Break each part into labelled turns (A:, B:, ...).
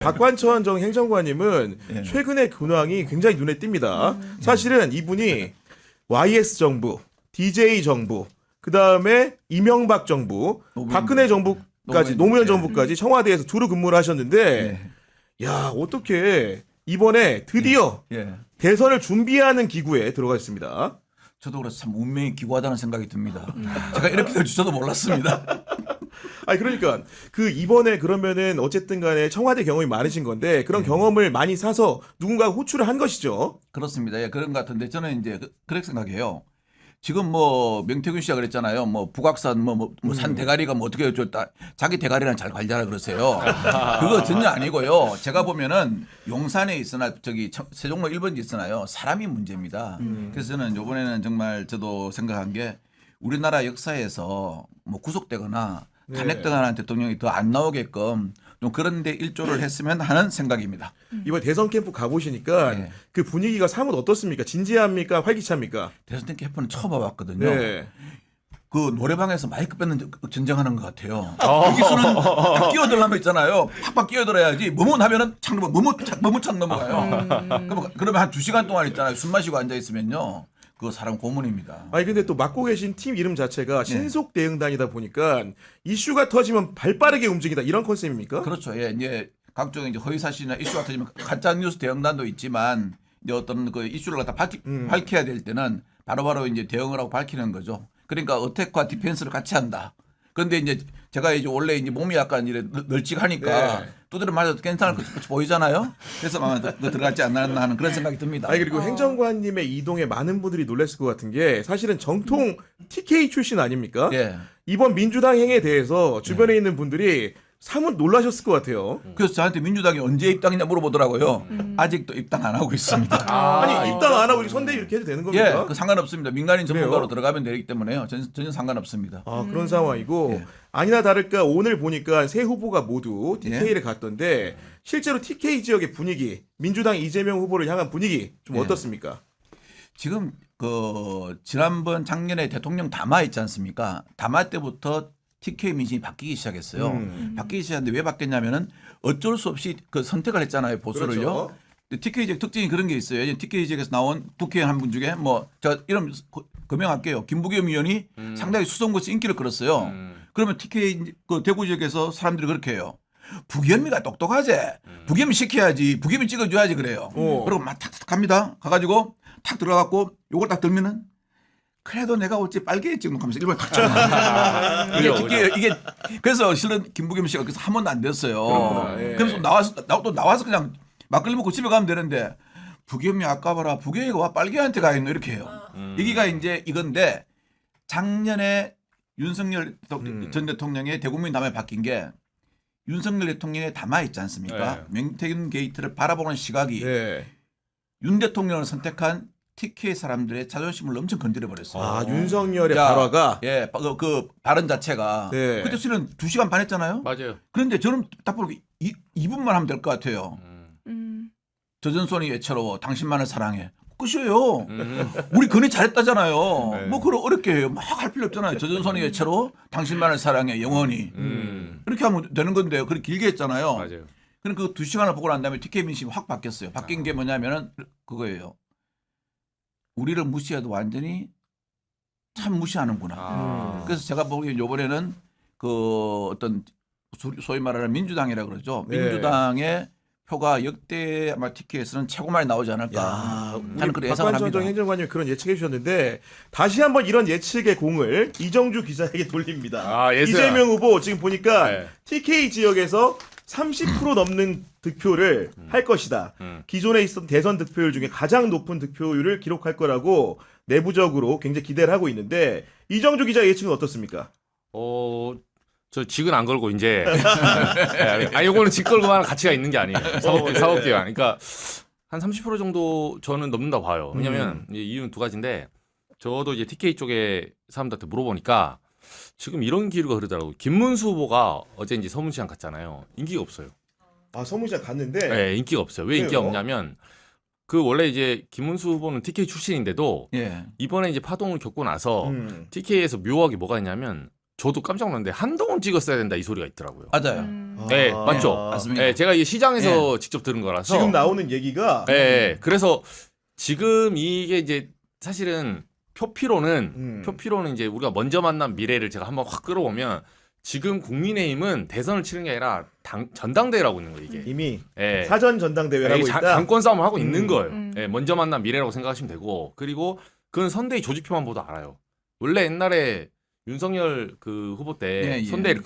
A: 박관천 전 행정관님은
B: 네.
A: 최근의 근황이 굉장히 눈에 띕니다. 사실은 이분이 YS 정부, DJ 정부, 그 다음에 이명박 정부, 박근혜 정부까지 노무현 정부까지 청와대에서 두루 근무를 하셨는데, 야 어떻게 이번에 드디어
B: 예.
A: 대선을 준비하는 기구에 들어가 있습니다.
B: 저도 그래서 참 운명이 기구하다는 생각이 듭니다. 제가 이렇게 될 줄 저도 몰랐습니다.
A: 아니 그러니까 그 이번에 그러면은 어쨌든 간에 청와대 경험이 많으신 건데 그런 경험을 많이 사서 누군가가 호출을 한 것이죠.
B: 그렇습니다. 예, 그런 것 같은데 저는 이제 그렇게 생각해요. 지금 뭐 명태균 씨가 그랬잖아요. 뭐 북악산 산 대가리가 뭐 어떻게 줬다. 자기 대가리랑 잘 관리하라 그러세요. 그거 전혀 아니고요. 제가 보면은 용산에 있으나 저기 세종로 1번지 있으나요. 사람이 문제입니다. 그래서 저는 이번에는 정말 저도 생각한 게 우리나라 역사에서 뭐 구속되거나 탄핵당하는 대통령이 더 안 나오게끔 좀 그런 데 일조를 했으면 하는 생각입니다.
A: 이번 대선 캠프 가보시니까
B: 네.
A: 그 분위기가 사뭇 어떻습니까? 진지합니까? 활기차입니까?
B: 대선 캠프는 처음 와봤거든요.
A: 네.
B: 그 노래방에서 마이크 뺏는 전쟁하는 것 같아요. 여기서는 딱 끼어들려면 있잖아요. 팍팍 끼어들어야지. 뭐뭐 하면은 착 넘어, 뭐뭐 착 넘어가요. 그러면 한 2시간 동안 있잖아요. 숨 마시고 앉아 있으면요. 그거 사람 고문입니다.
A: 아니 근데 또 맡고 계신 팀 이름 자체가 신속 대응단이다 보니까 이슈가 터지면 발빠르게 움직이다 이런 컨셉입니까?
B: 그렇죠. 예, 이제 각종 이제 허위 사실이나 이슈가 터지면 가짜 뉴스 대응단도 있지만 이제 어떤 그 이슈를 갖다 밝혀야 될 때는 바로바로 이제 대응을 하고 밝히는 거죠. 그러니까 어택과 디펜스를 같이 한다. 그런데 이제 제가 이제 원래 이제 몸이 약간 이래 널찍하니까 두드려 맞아도 괜찮을 것 보이잖아요. 그래서 아마 들어가지 않나 하는 그런 생각이 듭니다.
A: 아니 그리고 행정관님의 이동에 많은 분들이 놀랐을 것 같은 게 사실은 정통 TK 출신 아닙니까?
B: 예.
A: 이번 민주당 행에 대해서 주변에 있는 분들이 사뭇 놀라셨을 것 같아요.
B: 그래서 저한테 민주당이 언제 입당이냐 물어보더라고요. 아직도 입당 안 하고 있습니다.
A: 아니 입당 안 하고 선대위 이렇게 해도 되는 겁니까?
B: 예, 그 상관없습니다. 민간인 전문가로
A: 그래요?
B: 들어가면 되기 때문에요. 전혀 상관없습니다.
A: 아 그런 상황이고
B: 예.
A: 아니나 다를까 오늘 보니까 세 후보가 모두
B: 예.
A: TK를 갔던데 실제로 TK 지역의 분위기 민주당 이재명 후보를 향한 분위기 좀
B: 예.
A: 어떻습니까?
B: 지금 그 지난번 작년에 대통령 담화 있지 않습니까? 담화 때부터 TK 민심이 바뀌기 시작했어요. 바뀌기 시작했는데 왜 바뀌었냐면은 어쩔 수 없이 그 선택을 했잖아요. 보수를요.
A: 그렇죠.
B: TK 지역 특징이 그런 게 있어요. TK 지역에서 나온 국회의원 한 분 중에 뭐 제가 이름 거명할게요. 김부겸 의원이 상당히 수성구에서 인기를 끌었어요. 그러면 TK 그 대구 지역에서 사람들이 그렇게 해요. 부겸이가 똑똑하지. 부겸이 시켜야지. 부겸이 찍어줘야지 그래요. 그리고 막 탁탁 갑니다. 가가지고 탁 들어가고 요걸 딱 들면은 그래도 내가 어찌 빨개 찍는 하면서 일본 탁 찍는 이게 그래서 실은 김부겸 씨가 그래서 한 번도 안 됐어요.
A: 그렇구나. 예.
B: 그래서 또 나와서 그냥 막걸리 먹고 집에 가면 되는데 부겸이 아까 봐라 부겸이가 와 빨개한테 가 있노 이렇게 해요. 여기가 이제 이건데 작년에 윤석열 전 대통령의 대국민 담화에 바뀐 게 윤석열 대통령의 담화 있지 않습니까? 명태균 게이트를 바라보는 시각이
A: 네.
B: 윤 대통령을 선택한 TK 사람들의 자존심을 엄청 건드려 버렸어요.
A: 아 윤석열의 발화가
B: 예, 그 발언 자체가
A: 네.
B: 그때 실은 2시간 반 했잖아요.
C: 맞아요.
B: 그런데 저는 딱 보고 2분만 하면 될 것 같아요. 저전손이 애처로워 당신만을 사랑해. 끝이에요. 우리 근혜 잘했다잖아요. 뭐 그걸 어렵게 해요. 막 할 필요 없잖아요. 저전손이 애처로워 당신만을 사랑해 영원히. 이렇게 하면 되는 건데 그렇게 길게 했잖아요.
C: 맞아요.
B: 그럼 그 2시간을 보고 난 다음에 TK 민심이 확 바뀌었어요. 바뀐 게 뭐냐면은 그거예요. 우리를 무시해도 완전히 참 무시하는구나. 그래서 제가 보기엔 이번에는 그 어떤 소위 말하는 민주당이라 그러죠.
A: 네.
B: 민주당의 표가 역대 아마 TK에서는 최고 많이 나오지 않을까 하는 그런 예상을
A: 박관천
B: 합니다.
A: 전 행정관님이 그런 예측해 주셨는데 다시 한번 이런 예측의 공을 이정주 기자에게 돌립니다.
C: 아, 예스야.
A: 이재명 후보 지금 보니까
C: 네.
A: TK 지역에서 30% 넘는 득표를 할 것이다. 기존에 있었던 대선 득표율 중에 가장 높은 득표율을 기록할 거라고 내부적으로 굉장히 기대를 하고 있는데 이정주 기자 예측은 어떻습니까?
C: 저 직은 안 걸고 이제 아 요거는 직 걸고만 가치가 있는 게 아니에요. 사법기관. 그러니까 한 30% 정도 저는 넘는다고 봐요. 왜냐면 이제 이유는 두 가지인데 저도 이제 TK 쪽에 사람들한테 물어보니까 지금 이런 기류가 흐르더라고요. 김문수 후보가 어제 이제 서문시장 갔잖아요. 인기가 없어요.
A: 아 서문시장 갔는데
C: 네, 인기가 없어요. 왜 인기가
A: 왜요?
C: 없냐면 그 원래 이제 김문수 후보는 TK 출신인데도
B: 예.
C: 이번에 이제 파동을 겪고 나서
A: 음.
C: TK에서 묘하게 뭐가 있냐면 저도 깜짝 놀랐는데 한동훈 찍었어야 된다 이 소리가 있더라고요.
B: 맞아요.
C: 네, 맞죠.
B: 맞습니다.
C: 네, 제가 이 시장에서 직접 들은 거라서
A: 지금 나오는 얘기가
C: 네, 그래서 지금 이게 이제 사실은
A: 음.
C: 표피로는 이제 우리가 먼저 만난 미래를 제가 한번 확 끌어보면 지금 국민의힘은 대선을 치는 게 아니라 전당대회라고 있는 거예요 이게.
A: 이미
C: 예.
A: 사전 전당대회라고 있다.
C: 당권 싸움을 하고 있는 거예요.
D: 음.
C: 예, 먼저 만난 미래라고 생각하시면 되고 그리고 그건 선대위 조직표만 보도 알아요. 원래 옛날에 윤석열 그 후보 때
B: 예, 예.
C: 선대위를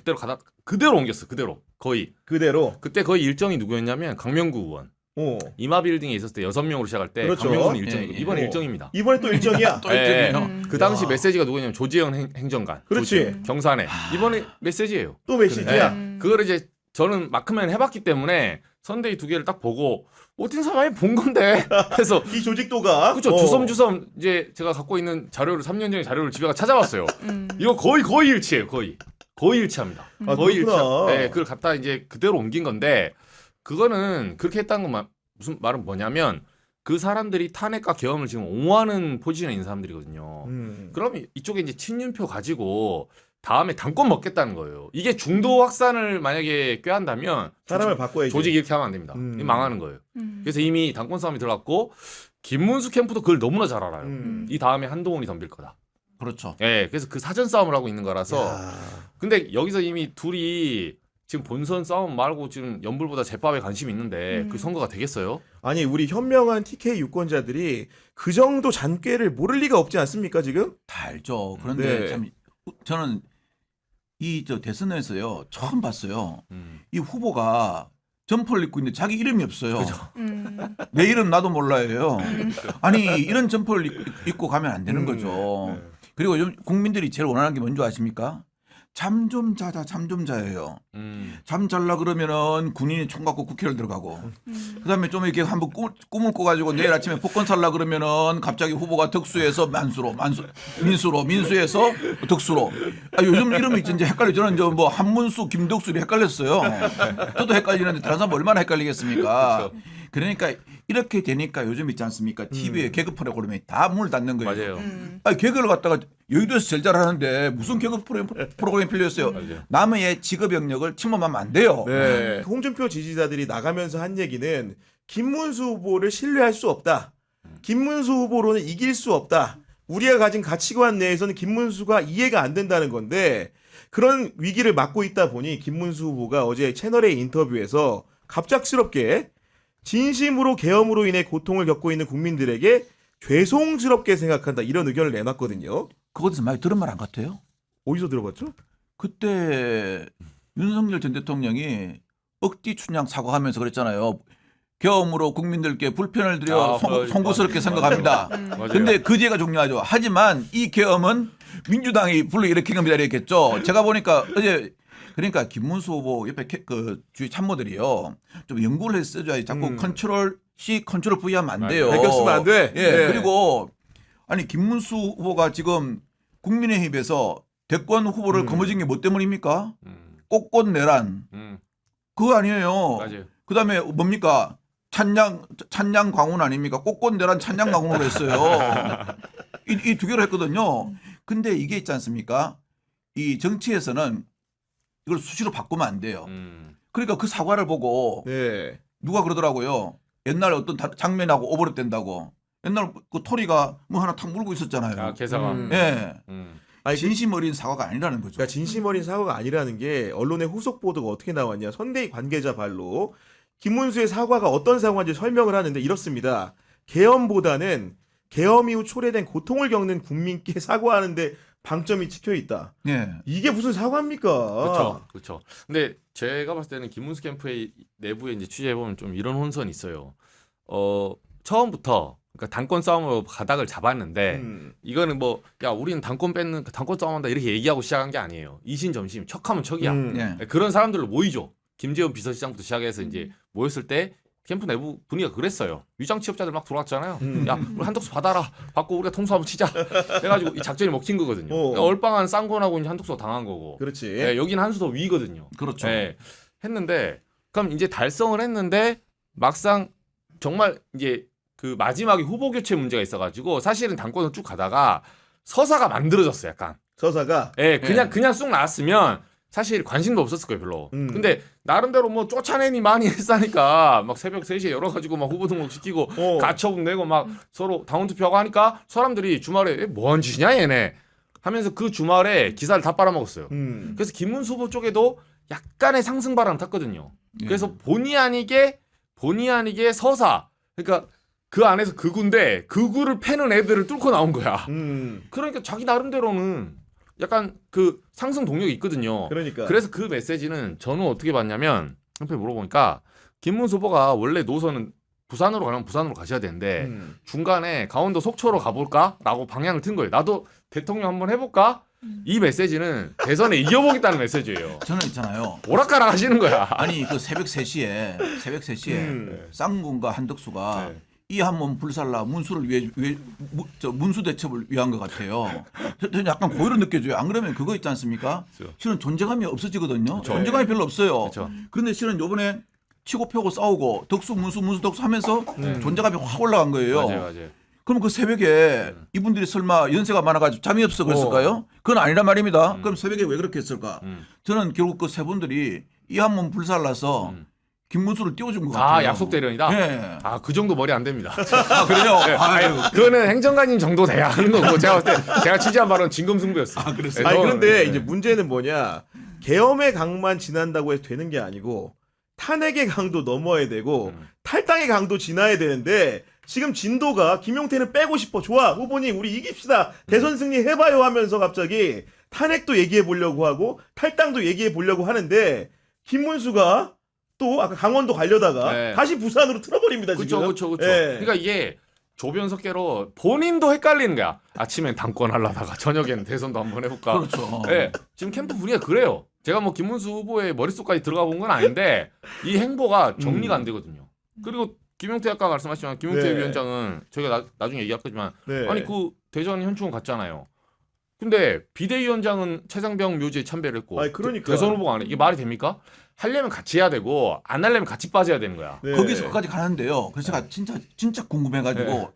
C: 그대로 옮겼어. 그대로 거의.
A: 그대로.
C: 그때 거의 일정이 누구였냐면 강명구 의원.
A: 오.
C: 이마빌딩에 있었을 때 6명으로 시작할 때
A: 그렇죠.
C: 강명구는 일정이고
B: 예, 예.
C: 이번에
A: 어.
C: 일정입니다.
A: 이번에 또 일정이야.
B: 또 일정이에요.
C: 그 당시
B: 야.
C: 메시지가 누구냐면 조재현 행정관.
A: 그렇지.
C: 경산에. 이번에 메시지예요.
A: 또 메시지야.
D: 음.
C: 그걸 이제 저는 마크맨 해봤기 때문에 선대위 두 개를 딱 보고 어떤 사람이 본 건데 해서
A: 이 조직도가
C: 그렇죠. 주섬주섬 이제 제가 갖고 있는 자료를 3년 전에 자료를 집에 가 찾아봤어요.
D: 음.
C: 이거 거의 일치해요. 거의 일치합니다.
A: 아,
C: 거의
A: 그렇구나.
C: 일치합니다. 네, 그걸 갖다 이제 그대로 옮긴 건데 그거는 그렇게 했다는 건 무슨 말은 뭐냐면 그 사람들이 탄핵과 계엄을 지금 옹호하는 포지션에 있는 사람들이거든요. 그럼 이쪽에 이제 친윤표 가지고 다음에 당권 먹겠다는 거예요. 이게 중도 확산을 만약에 꾀한다면
A: 사람을 바꿔야지.
C: 조직 이렇게 하면 안 됩니다.
A: 음.
C: 이게 망하는 거예요.
D: 음.
C: 그래서 이미 당권 싸움이 들어갔고 김문수 캠프도 그걸 너무나 잘 알아요.
A: 음.
C: 이 다음에 한동훈이 덤빌 거다.
B: 그렇죠.
C: 예, 그래서 그 사전 싸움을 하고 있는 거라서.
A: 야.
C: 근데 여기서 이미 둘이 지금 본선 싸움 말고 지금 연불보다 제밥에 관심이 있는데 그 선거가 되겠어요?
A: 아니 우리 현명한 TK 유권자들이 그 정도 잔꾀를 모를 리가 없지 않습니까 지금?
B: 다 알죠. 그런데
A: 네.
B: 참 저는 이 대선에서요 처음 봤어요. 이 후보가 점퍼를 입고 있는데 자기 이름이 없어요.
D: 음.
B: 내 이름 나도 몰라요. 아니 이런 점퍼를 입고 가면 안 되는 거죠.
A: 네.
B: 그리고 요즘 국민들이 제일 원하는 게 뭔지 아십니까? 잠 좀 자자, 잠 좀 자예요. 잠 잘라 그러면은 군인이 총 갖고 국회를 들어가고, 그다음에 좀 이렇게 한번 꿈을 꿔가지고 내일 아침에 복권 살라 그러면은 갑자기 후보가 덕수에서 민수에서 덕수로. 아, 요즘 이름이 이제 헷갈려. 저는 뭐 한문수, 김덕수 이렇게 헷갈렸어요. 저도 헷갈리는데 다른 사람 얼마나 헷갈리겠습니까? 그러니까 이렇게 되니까 요즘 있지 않습니까? TV에 개그 프로그램이 다 문을 닫는 거예요.
C: 맞아요.
B: 아니 개그를 갖다가 여의도에서 제일 잘하는데 무슨 개그 프로그램이 필요했어요.
C: 맞아요.
B: 남의 직업 영역을 침범하면 안 돼요.
A: 네. 홍준표 지지자들이 나가면서 한 얘기는 김문수 후보를 신뢰할 수 없다. 김문수 후보로는 이길 수 없다. 우리가 가진 가치관 내에서는 김문수가 이해가 안 된다는 건데 그런 위기를 맞고 있다 보니 김문수 후보가 어제 채널의 인터뷰에서 갑작스럽게 진심으로 계엄으로 인해 고통을 겪고 있는 국민들에게 죄송스럽게 생각한다 이런 의견을 내놨거든요.
B: 그것에서 많이 들은 말 안 같아요?
A: 어디서 들어봤죠?
B: 그때 윤석열 전 대통령이 억지 춘향 사과하면서 그랬잖아요. 계엄으로 국민들께 불편을 드려 송구스럽게 생각합니다.
C: 맞아요.
B: 근데 그 뒤가 중요하죠. 하지만 이 계엄은 민주당이 불러일으킨 겁니다. 이랬겠죠. 제가 보니까 어제 그러니까 김문수 후보 옆에 그 주위 참모들이요. 좀 연구를 했어야지. 자꾸 컨트롤 C, 컨트롤 V 하면 안 돼요.
A: 배경 쓰면 안 돼.
B: 예.
A: 네.
B: 그리고 아니 김문수 후보가 지금 국민의힘에서 대권 후보를 거머쥔 게 뭐 때문입니까? 꽃꽃 내란. 그거 아니에요.
C: 맞아요.
B: 그다음에 뭡니까? 찬양 광운 아닙니까? 꽃꽃 내란 찬양 광운으로 했어요. 이 두 개로 했거든요. 근데 이게 있지 않습니까? 이 정치에서는 이걸 수시로 바꾸면 안 돼요. 그러니까 그 사과를 보고
A: 네.
B: 누가 그러더라고요. 옛날 어떤 장면하고 오버랩된다고. 옛날 그 토리가 뭐 하나 탁 물고 있었잖아요.
C: 아, 개사가.
B: 예.
A: 아니,
B: 진심 어린 사과가 아니라는 거죠.
A: 그러니까 진심 어린 사과가 아니라는 게 언론의 후속 보도가 어떻게 나왔냐. 선대위 관계자 발로 김문수의 사과가 어떤 사과인지 설명을 하는데 이렇습니다. 계엄보다는 계엄 이후 초래된 고통을 겪는 국민께 사과하는데 방점이 찍혀 있다.
B: 예.
A: 이게 무슨 사과입니까?
C: 그렇죠. 근데 제가 봤을 때는 김문수 캠프의 내부에 이제 취재해 보면 좀 이런 혼선이 있어요. 처음부터 그러니까 당권 싸움으로 가닥을 잡았는데 이거는 뭐 야 우리는 당권 싸움한다 이렇게 얘기하고 시작한 게 아니에요. 이신점심 척하면 척이야.
B: 예.
C: 그런 사람들로 모이죠. 김재원 비서실장부터 시작해서 이제 모였을 때 캠프 내부 분위기가 그랬어요. 위장 취업자들 막 들어왔잖아요. 야, 우리 한덕수 받아라. 받고 우리가 통수 한번 치자. 해가지고 이 작전이 먹힌 거거든요. 그러니까 얼빵한 쌍권하고 이제 한덕수가 당한 거고.
A: 그렇지.
C: 네, 여기는 한 수 더 위거든요.
B: 그렇죠.
C: 네, 했는데 그럼 이제 달성을 했는데 막상 정말 이제 그 마지막에 후보 교체 문제가 있어가지고 사실은 당권을 쭉 가다가 서사가 만들어졌어요. 약간.
A: 서사가
C: 예, 그냥 쑥 나왔으면 사실 관심도 없었을 거예요, 별로.
A: 음.
C: 근데 나름대로 뭐 쫓아내니 많이 했으니까 막 새벽 3시에 열어가지고 막 후보 등록 시키고 가처분 내고 막 서로 당원 투표하고 하니까 사람들이 주말에 뭐한 짓이냐 얘네 하면서 그 주말에 기사를 다 빨아먹었어요. 그래서 김문수 후보 쪽에도 약간의 상승 바람 탔거든요. 그래서 본의 아니게 서사 그러니까 그 안에서 극우인데 극우를 패는 애들을 뚫고 나온 거야. 그러니까 자기 나름대로는 약간 그 상승 동력이 있거든요.
A: 그러니까.
C: 그래서 그 메시지는 저는 어떻게 봤냐면 한편 물어보니까 김문수 후보가 원래 노선은 부산으로 가면 부산으로 가셔야 되는데 중간에 강원도 속초로 가볼까라고 방향을 튼 거예요. 나도 대통령 한번 해볼까? 이 메시지는 대선에 이겨보겠다는 메시지예요.
B: 저는 있잖아요.
C: 오락가락 하시는 거야.
B: 아니 그 새벽 3시에 쌍문과 한덕수가 이 한 몸 불살라 문수를 문수 대첩을 위한 것 같아요. 저는 약간 고의로 느껴져요. 안 그러면 그거 있지 않습니까?
C: 그렇죠.
B: 실은 존재감이 없어지거든요. 존재감이 별로 없어요.
C: 그렇죠.
B: 그런데 실은 요번에 치고 펴고 싸우고 덕수 문수 덕수 하면서 존재감이 확 올라간 거예요.
C: 맞아요.
B: 그럼 그 새벽에 이분들이 설마 연세가 많아가지고 잠이 없어 그랬을까요? 그건 아니란 말입니다. 그럼 새벽에 왜 그렇게 했을까? 저는 결국 그 세 분들이 이 한 몸 불살라서 김문수를 띄워준 것 같아요.
C: 아 약속 대련이다.
B: 네.
C: 아 그 정도 머리 안 됩니다.
B: 아, 그래요?
C: 네.
B: 아유.
C: 그거는 행정관님 정도 돼야 하는 거고 제가 봤을 때 제가 취재한 바로는 진검승부였어요.
B: 아, 그랬어요?
A: 아니 그런데
C: 네.
A: 이제 문제는 뭐냐? 계엄의 강만 지난다고 해서 되는 게 아니고 탄핵의 강도 넘어야 되고 탈당의 강도 지나야 되는데 지금 진도가 김용태는 빼고 싶어. 좋아. 후보님 우리 이깁시다. 대선 승리 해봐요 하면서 갑자기 탄핵도 얘기해 보려고 하고 탈당도 얘기해 보려고 하는데 김문수가 또 아까 강원도 가려다가
C: 네.
A: 다시 부산으로 틀어버립니다. 지금.
C: 그렇죠.
A: 예.
C: 그러니까 이게 조변석계로 본인도 헷갈리는 거야. 아침엔 당권 하려다가 저녁에는 대선도 한번 해볼까.
B: 그렇죠.
C: 네, 지금 캠프 분위기가 그래요. 제가 뭐 김문수 후보의 머릿속까지 들어가 본 건 아닌데 이 행보가 정리가 안 되거든요. 그리고 김용태 아까 말씀하셨지만 김용태
A: 네.
C: 위원장은 저희가 나중에 얘기할 거지만
A: 네.
C: 아니 그 대전 현충원 갔잖아요. 근데 비대위원장은 최상병 묘지에 참배를 했고
A: 아니, 그러니까.
C: 대선 후보가 안 해. 이게 말이 됩니까? 하려면 같이 해야 되고 안 하려면 같이 빠져야 되는 거야.
A: 네.
B: 거기서 끝까지 가는데요. 그래서 제가 진짜 궁금해가지고
C: 네.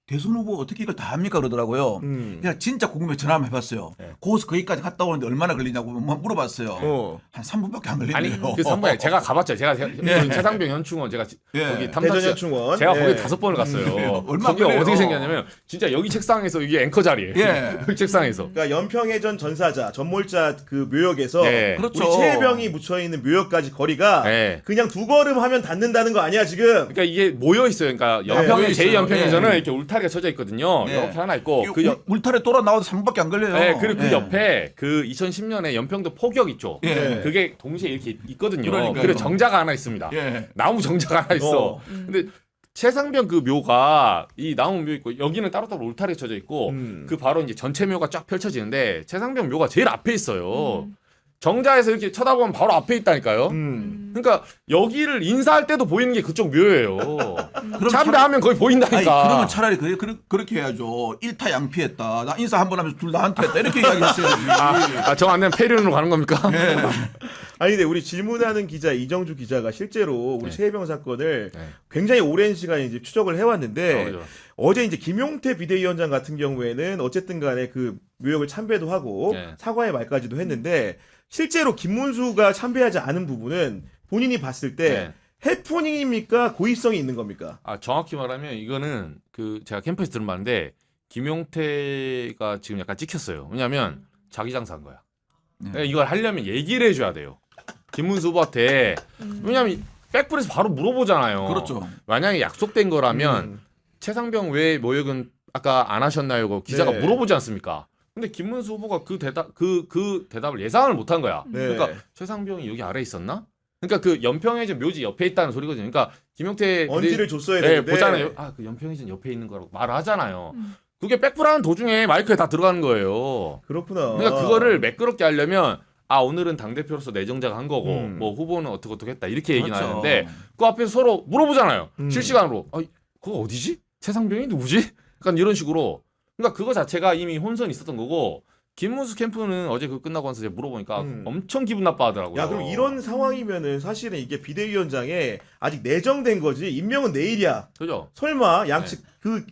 B: 대선 후보 어떻게 이걸 다 합니까 그러더라고요. 그냥 진짜 궁금해 전화 한번 해봤어요.
C: 네.
B: 거기서 거기까지 갔다 오는데 얼마나 걸리냐고 물어봤어요. 한 3분밖에 안 걸리네요.
C: 아니 그 3번에 제가 가봤죠. 제가
B: 예.
C: 최상병 현충원 제가
B: 예.
C: 거기
A: 대전
C: 탐사실
A: 현충원.
C: 제가 거기
A: 예.
C: 5번을 갔어요.
B: 얼마나
C: 거기가
B: 걸려요?
C: 어떻게 생겼냐면 진짜 여기 책상에서 이게 앵커 자리예요.
B: 예.
C: 여기 책상에서.
A: 그러니까 연평해전 전사자 전몰자 그 묘역에서
C: 네.
B: 그렇죠.
A: 우리 최혜병이 묻혀 있는 묘역까지 거리가
C: 네.
A: 그냥 2걸음 하면 닿는다는 거 아니야 지금?
C: 그러니까 이게 모여 있어요. 그러니까
B: 모여
C: 연평
B: 있어요.
C: 제2연평에서는
B: 예.
C: 이렇게 울타리가 쳐져 있거든요.
B: 예.
C: 이렇게 하나 있고
B: 울타리 돌아 나와도 3분밖에 안 걸려요.
C: 네, 그리고 그
B: 예.
C: 옆에 그 2010년에 연평도 포격 있죠.
B: 예.
C: 그게 동시에 이렇게 있거든요.
B: 그러니까요.
C: 그리고 정자가 하나 있습니다.
B: 예.
C: 나무 정자가 하나 있어. 근데 최상병 그 묘가 이 나무 묘 있고 여기는 따로따로 울타리 쳐져 있고 그 바로 이제 전체 묘가 쫙 펼쳐지는데 최상병 묘가 제일 앞에 있어요. 정자에서 이렇게 쳐다보면 바로 앞에 있다니까요. 그러니까 여기를 인사할 때도 보이는 게 그쪽 묘예요.
B: 그럼
C: 참배하면 거의 보인다니까.
B: 아니, 그러면 차라리 그렇게 해야죠. 일타 양피했다. 나 인사 한 번 하면서 둘 나한테 했다. 이렇게 이야기했어야지.
C: 정 안 되면 폐륜으로 가는 겁니까?
B: 네.
A: 아니 근데 우리 질문하는 기자 이정주 기자가 실제로 우리
C: 네.
A: 최혜병 사건을
C: 네.
A: 굉장히 오랜 시간 이제 추적을 해왔는데
C: 그렇죠.
A: 어제 이제 김용태 비대위원장 같은 경우에는 어쨌든 간에 그 묘역을 참배도 하고
C: 네.
A: 사과의 말까지도 했는데 실제로 김문수가 참배하지 않은 부분은 본인이 봤을 때
C: 네.
A: 해프닝입니까 고의성이 있는 겁니까?
C: 아 정확히 말하면 이거는 그 제가 캠프에서 들은 말인데 김용태가 지금 약간 찍혔어요. 왜냐하면 자기 장사한 거야. 그러니까 이걸 하려면 얘기를 해줘야 돼요. 김문수 후보한테. 왜냐하면 백불에서 바로 물어보잖아요.
B: 그렇죠.
C: 만약에 약속된 거라면 최상병 외 모욕은 아까 안 하셨나요? 그 기자가
A: 네.
C: 물어보지 않습니까? 근데 김문수 후보가 그 대답을 예상을 못한 거야.
A: 네.
C: 그러니까 최상병이 여기 아래 있었나? 그러니까 그 연평해전 묘지 옆에 있다는 소리거든요. 그러니까 김용태
A: 언지를 줬어야
C: 네,
A: 되는데
C: 보잖아요. 아, 그 연평해전 옆에 있는 거라고 말을 하잖아요. 그게 백불하는 도중에 마이크에 다 들어가는 거예요.
A: 그렇구나.
C: 그러니까 그거를 매끄럽게 하려면 아 오늘은 당 대표로서 내정자가 한 거고
A: 뭐
C: 후보는 어떻게 했다 이렇게 얘기
B: 그렇죠.
C: 나는데 그 앞에서 서로 물어보잖아요. 실시간으로. 아, 그거 어디지? 최상병이 누구지? 약간 이런 식으로. 그러니까 그거 자체가 이미 혼선이 있었던 거고 김문수 캠프는 어제 그 끝나고 나서 제가 물어보니까 엄청 기분 나빠하더라고요.
A: 야 그럼 이런 상황이면은 사실은 이게 비대위원장에 아직 내정된 거지 임명은 내일이야.
C: 그죠?
A: 설마 양측 그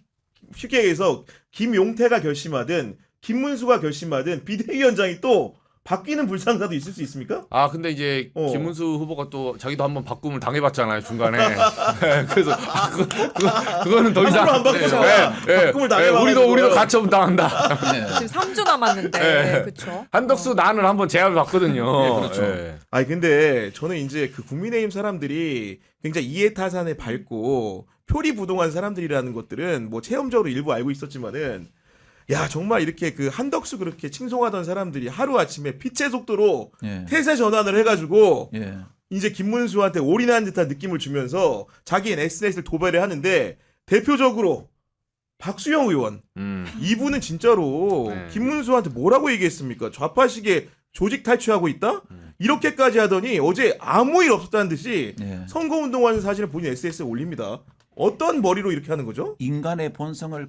A: 쉽게 얘기해서 김용태가 결심하든 김문수가 결심하든 비대위원장이 또 바뀌는 불상사도 있을 수 있습니까?
C: 아 근데 이제 김문수 후보가 또 자기도 한번 바꿈을 당해봤잖아요 중간에. 그래서 그거는 더 이상
A: 안 바꾸죠. 바꿈을 당해봐가지고.
C: 우리도 가처분 당한다.
D: 지금 3주 남았는데 그렇죠.
C: 한덕수 난을 한번 제압을 받거든요.
B: 그렇죠.
A: 아니 근데 저는 이제 그 국민의힘 사람들이 굉장히 이해타산에 밝고 표리부동한 사람들이라는 것들은 뭐 체험적으로 일부 알고 있었지만은 야 정말 이렇게 그 한덕수 그렇게 칭송하던 사람들이 하루 아침에 빛의 속도로
B: 예.
A: 태세 전환을 해가지고
B: 예.
A: 이제 김문수한테 올인한 듯한 느낌을 주면서 자기의 SNS를 도배를 하는데 대표적으로 박수영 의원 이분은 진짜로
C: 네.
A: 김문수한테 뭐라고 얘기했습니까? 좌파식의 조직 탈취하고 있다? 이렇게까지 하더니 어제 아무 일 없었다는 듯이
B: 예.
A: 선거운동하는 사진을 본인 SNS에 올립니다. 어떤 머리로 이렇게 하는 거죠?
B: 인간의 본성을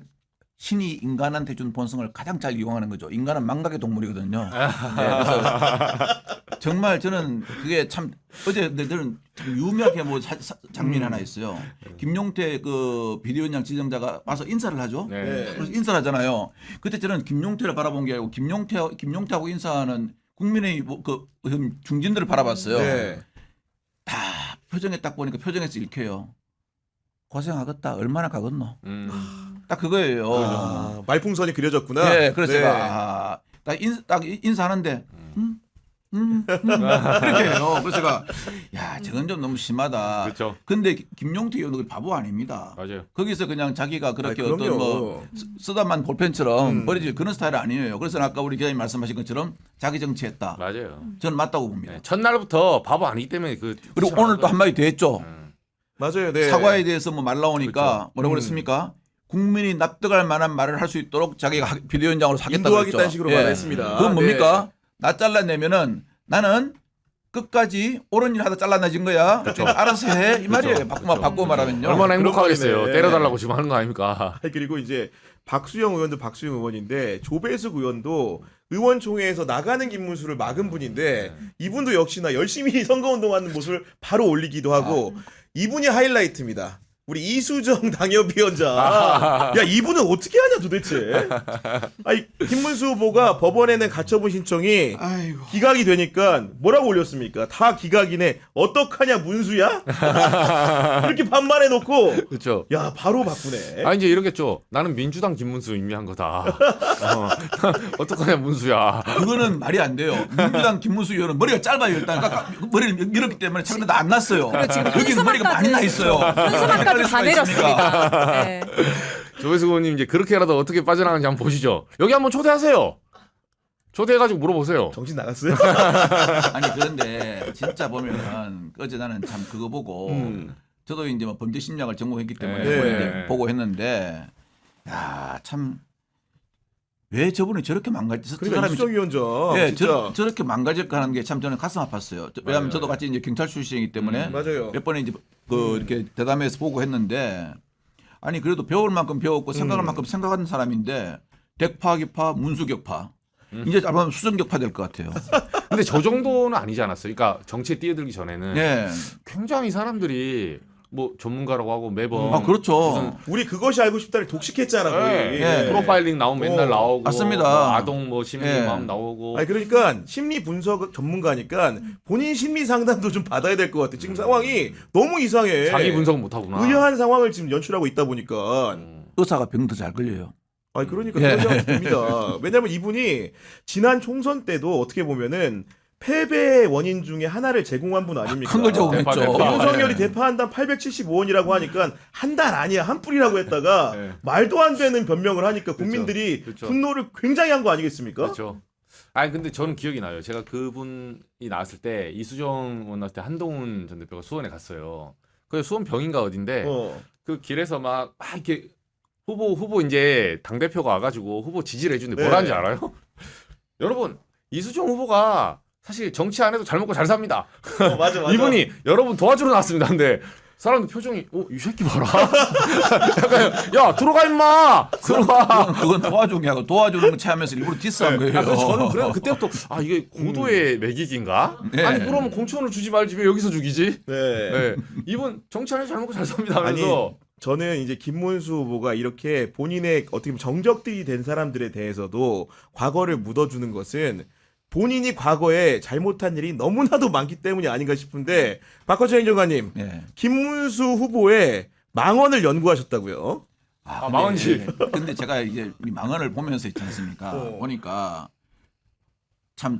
B: 신이 인간한테 준 본성을 가장 잘 이용하는 거죠. 인간은 망각의 동물이거든요. 네, 그래서 정말 저는 그게 참 어제 저는 참 유명하게 뭐 장면이 하나 있어요. 김용태 그 비대위원장 지정자가 와서 인사를 하죠.
C: 네.
B: 그래서 인사를 하잖아요. 그때 저는 김용태를 바라본 게 아니고 김용태하고 인사하는 국민의 그 중진들을 바라봤어요.
A: 네.
B: 다 표정에 딱 보니까 표정에서 읽혀요. 고생하겠다. 얼마나 가겠노. 딱 그거예요.
A: 아, 말풍선이 그려졌구나.
B: 네, 그래서 제가 딱 인사하는데 이렇게 해요. 그래서 제가 야 저건 좀 너무 심하다.
C: 그렇죠.
B: 근데 김용태 의원은 바보 아닙니다.
C: 맞아요.
B: 거기서 그냥 자기가 그렇게
A: 아니,
B: 어떤 뭐 쓰다만 볼펜처럼 버리지 그런 스타일 아니에요. 그래서 아까 우리 기자님 말씀하신 것처럼 자기 정치했다.
C: 맞아요.
B: 저는 맞다고 봅니다.
C: 네, 첫날부터 바보 아니기 때문에 그
B: 그리고 오늘 또 한마디 더 했죠.
A: 맞아요. 네.
B: 사과에 대해서 뭐 말 나오니까
C: 그렇죠.
B: 뭐라고 그랬습니까? 국민이 납득할 만한 말을 할 수 있도록 자기가 비대위원장으로 사겠다고
A: 인도하겠다는
B: 했죠.
A: 식으로
B: 예.
A: 말했습니다.
B: 그건 뭡니까?
A: 네.
B: 나 잘라내면은 나는 끝까지 옳은 일 하다 잘라내진 거야. 그러니까 알아서 해. 이 말이에요. 바꾸고 말하면요.
C: 얼마나 행복하겠어요.
A: 거네.
C: 때려달라고 지금 하는 거 아닙니까?
A: 그리고 이제 박수영 의원도 박수영 의원인데 조배숙 의원도 의원총회에서 나가는 김문수를 막은 분인데 이분도 역시나 열심히 선거운동하는 모습을 바로 올리기도 하고 이분이 하이라이트입니다. 우리 이수정 당협위원장. 야 이분은 어떻게 하냐 도대체. 아니 김문수 후보가 법원에 낸 가처분 신청이
B: 아이고.
A: 기각이 되니까 뭐라고 올렸습니까? 다 기각이네. 어떡하냐 문수야? 이렇게 반말해놓고
C: 그렇죠.
A: 야 바로 바꾸네.
C: 아 이제 이러겠죠. 나는 민주당 김문수 임명한 거다. 어떡하냐 문수야.
B: 그거는 말이 안 돼요. 민주당 김문수 의원은 머리가 짧아요. 일단 머리를 밀었기 때문에 최근에 안 났어요.
D: 지금
B: 여기는 머리가 많이 나 있어요.
D: 현수막까지 다 내렸습니다. 네.
C: 조배수 의원님 이제 그렇게라도 어떻게 빠져나가는지 한번 보시죠. 여기 한번 초대하세요. 초대해가지고 물어보세요.
A: 정신 나갔어요?
B: 아니 그런데 진짜 보면 어제 나는 참 그거 보고 저도 이제 뭐 범죄 심리학을 전공했기 때문에
C: 네.
B: 그걸 이제 보고 했는데 야 참 왜 저분이 저렇게 망가졌어?
A: 그러니까 이수정 위원장.
B: 예,
A: 진짜.
B: 저렇게 망가질까 하는 게 참 저는 가슴 아팠어요. 왜냐하면 저도 같이 이제 경찰 출신이기 때문에
A: 맞아요.
B: 몇 번에 이제 그 이렇게 대담해서 보고 했는데 아니 그래도 배울 만큼 배웠고 생각할 만큼 생각하는 사람인데 덱파기파 문수격파 이제 잘하면 수정격파 될 것 같아요.
C: 근데 저 정도는 아니지 않았어요. 그러니까 정치에 뛰어들기 전에는
B: 예.
C: 굉장히 사람들이 뭐 전문가라고 하고 매번
B: 아 그렇죠.
A: 우리 그것이 알고 싶다를 독식했잖아 거의.
C: 네.
B: 예.
C: 프로파일링 나오면 맨날 나오고
B: 맞습니다.
C: 뭐 아동 뭐 심리
B: 예.
C: 마음 나오고
A: 아니 그러니까 심리 분석 전문가니까 본인 심리 상담도 좀 받아야 될 것 같아. 지금 상황이 너무 이상해.
C: 자기 분석 못 하구나.
A: 의아한 상황을 지금 연출하고 있다 보니까.
B: 의사가 병 더 잘 걸려요.
A: 아니 그러니까
B: 예.
A: 그런 생각이 듭니다. 왜냐면 이분이 지난 총선 때도 어떻게 보면은 패배의 원인 중에 하나를 제공한 분 아닙니까?
B: 큰 걸 제공했죠.
C: 대파.
A: 윤석열이 대파 한 단 875원이라고 하니까 한 단 아니야 한 뿌리라고 했다가
C: 네.
A: 말도 안 되는 변명을 하니까 국민들이
C: 그렇죠.
A: 분노를 굉장히 한 거 아니겠습니까?
C: 그렇죠. 아니 근데 저는 기억이 나요. 제가 그분이 나왔을 때 이수정 의원 나왔을 때 한동훈 전 대표가 수원에 갔어요. 그 수원 병인가 어딘데 그 길에서 막 이렇게 후보 이제 당 대표가 와가지고 후보 지지를 해주는데
A: 네.
C: 뭐라는지 알아요? 여러분 이수정 후보가 사실 정치 안 해도 잘 먹고 잘 삽니다.
A: 맞아.
C: 이분이 여러분 도와주러 나왔습니다. 근데 사람들 표정이 이 새끼 봐라. 약간 야 들어가 임마 들어가.
B: 그건 도와주는 거 체하면서 일부러 디스한 거예요.
C: 그래서 저는 그래 그때부터 이게 고도의 매기기인가?
B: 네.
C: 아니 그러면 공천을 주지 말지 왜 여기서 죽이지?
A: 네.
C: 네. 이분 정치 안 해도 잘 먹고 잘 삽니다. 하면서
A: 저는 이제 김문수 후보가 이렇게 본인의 어떻게 보면 정적들이 된 사람들에 대해서도 과거를 묻어주는 것은 본인이 과거에 잘못한 일이 너무나도 많기 때문이 아닌가 싶은데 박헌철 행정관님
B: 예.
A: 김문수 후보의 망언을 연구하셨다고요?
C: 망언지.
B: 근데 제가 이제 이 망언을 보면서 있지 않습니까? 보니까 참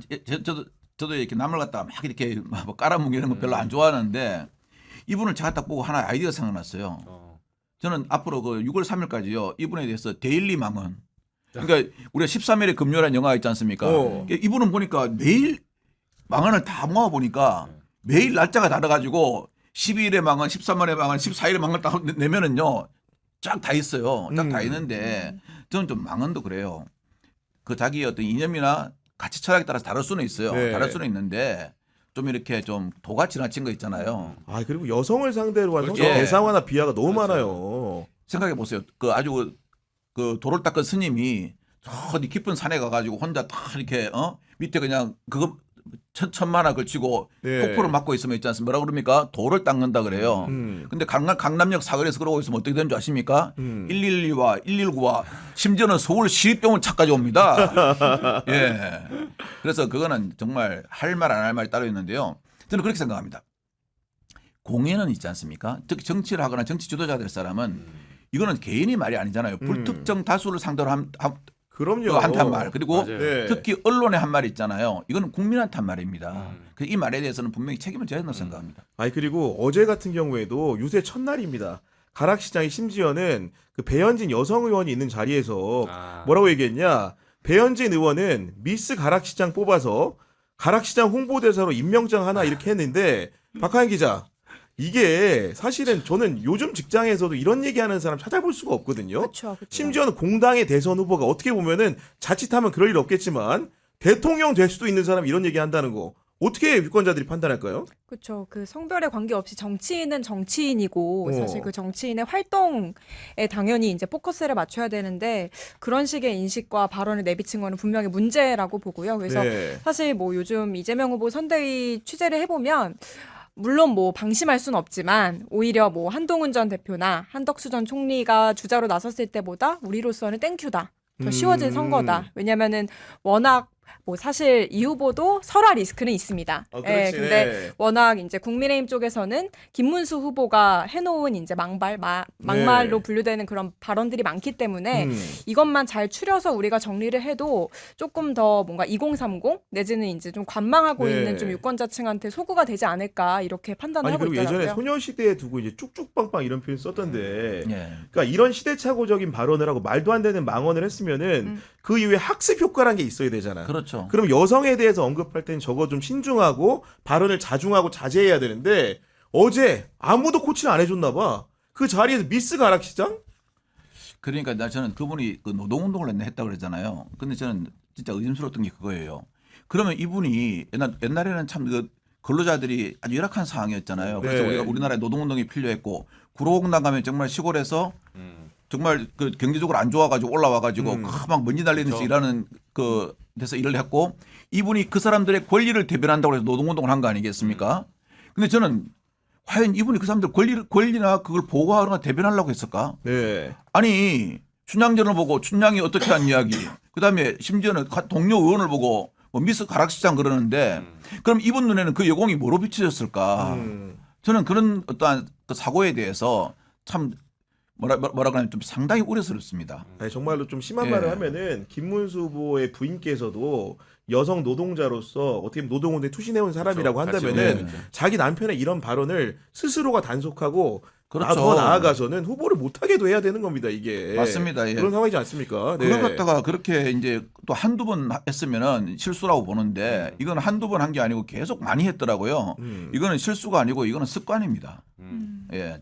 B: 저도 이렇게 남을 갖다가 막 이렇게 뭐 깔아뭉개는 거 별로 안 좋아하는데 이분을 제가 딱 보고 하나 아이디어 생각났어요. 저는 앞으로 그 6월 3일까지요 이분에 대해서 데일리 망언. 그러니까 우리가 13일에 금요일한 영화 있지 않습니까? 이분은 보니까 매일 망언을 다 모아 보니까 매일 날짜가 다르가지고 12일에 망언, 13일에 망언, 14일에 망언 딱 내면은요 쫙 다 있어요. 쫙 다 있는데 저는 좀 망언도 그래요. 그 자기의 어떤 이념이나 가치 철학에 따라서 다를 수는 있어요.
A: 네.
B: 다를 수는 있는데 좀 이렇게 좀 도가 지나친 거 있잖아요.
A: 아 그리고 여성을 상대로 한
B: 그렇죠.
A: 대상화나 비하가 너무 많아요.
B: 생각해 보세요. 그 아주 그 돌을 닦은 스님이 저 어디 깊은 산에 가가지고 혼자 다 이렇게 밑에 그냥 그거 천만화 걸치고
A: 네.
B: 폭포를 막고 있으면 있지 않습니까? 뭐라 그럽니까? 돌을 닦는다 그래요. 근데 강남역 사거리에서 그러고 있으면 어떻게 되는 줄 아십니까? 112와 119와 심지어는 서울 시립병원 차까지 옵니다. 예. 그래서 그거는 정말 할 말 안 할 말이 따로 있는데요. 저는 그렇게 생각합니다. 공연은 있지 않습니까? 특히 정치를 하거나 정치 지도자 될 사람은 이거는 개인이 말이 아니잖아요. 불특정 다수를 상대로
A: 그럼요.
B: 한테 한 말. 그리고
C: 맞아요.
A: 네.
B: 특히 언론에 한 말이 있잖아요. 이거는 국민한테 한 말입니다. 그래서 이 말에 대해서는 분명히 책임을 져야 된다고 생각합니다.
A: 아니 그리고 어제 같은 경우에도 요새 첫날입니다. 가락시장이 심지어는 그 배현진 여성 의원이 있는 자리에서 뭐라고 얘기했냐? 배현진 의원은 미스 가락시장 뽑아서 가락시장 홍보대사로 임명장 하나 이렇게 했는데 박하연 기자 이게 사실은 저는 요즘 직장에서도 이런 얘기하는 사람 찾아볼 수가 없거든요.
D: 그렇죠.
A: 심지어는 공당의 대선 후보가 어떻게 보면은 자칫하면 그럴 일 없겠지만 대통령 될 수도 있는 사람이 이런 얘기 한다는 거 어떻게 유권자들이 판단할까요?
D: 그렇죠. 그 성별에 관계없이 정치인은 정치인이고
A: 어.
D: 사실 그 정치인의 활동에 당연히 이제 포커스를 맞춰야 되는데 그런 식의 인식과 발언을 내비친 거는 분명히 문제라고 보고요. 그래서
A: 네.
D: 사실 뭐 요즘 이재명 후보 선대위 취재를 해보면 물론 뭐 방심할 수는 없지만 오히려 뭐 한동훈 전 대표나 한덕수 전 총리가 주자로 나섰을 때보다 우리로서는 땡큐다. 더 쉬워진 선거다. 왜냐면은 워낙 뭐 사실 이 후보도 설화 리스크는 있습니다.
A: 아, 그렇지.
D: 근데
A: 네.
D: 워낙 이제 국민의힘 쪽에서는 김문수 후보가 해놓은 이제 막말로 분류되는 그런 발언들이 많기 때문에 이것만 잘 추려서 우리가 정리를 해도 조금 더 뭔가 2030 내지는 이제 좀 관망하고
A: 네.
D: 있는 좀 유권자층한테 소구가 되지 않을까 이렇게 판단을
A: 아니
D: 하고
A: 그리고
D: 있더라고요.
A: 예전에 소녀시대에 두고 이제 쭉쭉빵빵 이런 표현 썼던데
B: 예.
A: 그러니까 이런 시대착오적인 발언을 하고 말도 안 되는 망언을 했으면은 그 이후에 학습 효과라는 게 있어야 되잖아.
B: 그렇죠.
A: 그럼 여성에 대해서 언급할 때는 저거 좀 신중하고 발언을 자중하고 자제해야 되는데 어제 아무도 코치를 안 해줬나 봐. 그 자리에서 미스 가락시장?
B: 그러니까 저는 그분이 그 노동운동을 했다고 그랬잖아요. 근데 저는 진짜 의심스러웠던 게 그거예요. 그러면 이분이 옛날에는 참 그 근로자들이 아주 열악한 상황이었잖아요. 그래서
A: 네.
B: 우리가 우리나라에 노동운동이 필요했고 구로공단 가면 정말 시골에서 정말 그 경제적으로 안 좋아가지고 올라와가지고 막 먼지 날리면서 일하는 그 데서 일을 했고 이분이 그 사람들의 권리를 대변한다고 해서 노동운동을 한 거 아니겠습니까? 근데 저는 과연 이분이 그 사람들 권리나 그걸 보호하거나 대변하려고 했을까?
A: 네.
B: 아니 춘향전을 보고 춘향이 어떻게 한 이야기 그다음에 심지어는 동료 의원을 보고 뭐 미스 가락시장 그러는데 그럼 이분 눈에는 그 여공이 뭐로 비춰졌을까? 저는 그런 어떠한 그 사고에 대해서 참 뭐라 그러면 좀 상당히 우려스럽습니다.
A: 아니, 정말로 좀 심한
B: 예.
A: 말을 하면은 김문수 후보의 부인께서도 여성 노동자로서 어떻게 보면 노동운동에 투신해온 사람이라고
C: 그렇죠.
A: 한다면은
B: 같이,
A: 자기 남편의 이런 발언을 스스로가 단속하고
B: 그렇죠.
A: 더 나아가서는 후보를 못하게도 해야 되는 겁니다 이게.
B: 맞습니다. 예.
A: 그런 상황이지 않습니까? 네.
B: 그걸 갖다가 그렇게 이제 또 한두 번 했으면은 실수라고 보는데 이건 한두 번 한 게 아니고 계속 많이 했더라고요. 이거는 실수가 아니고 이거는 습관입니다. 예.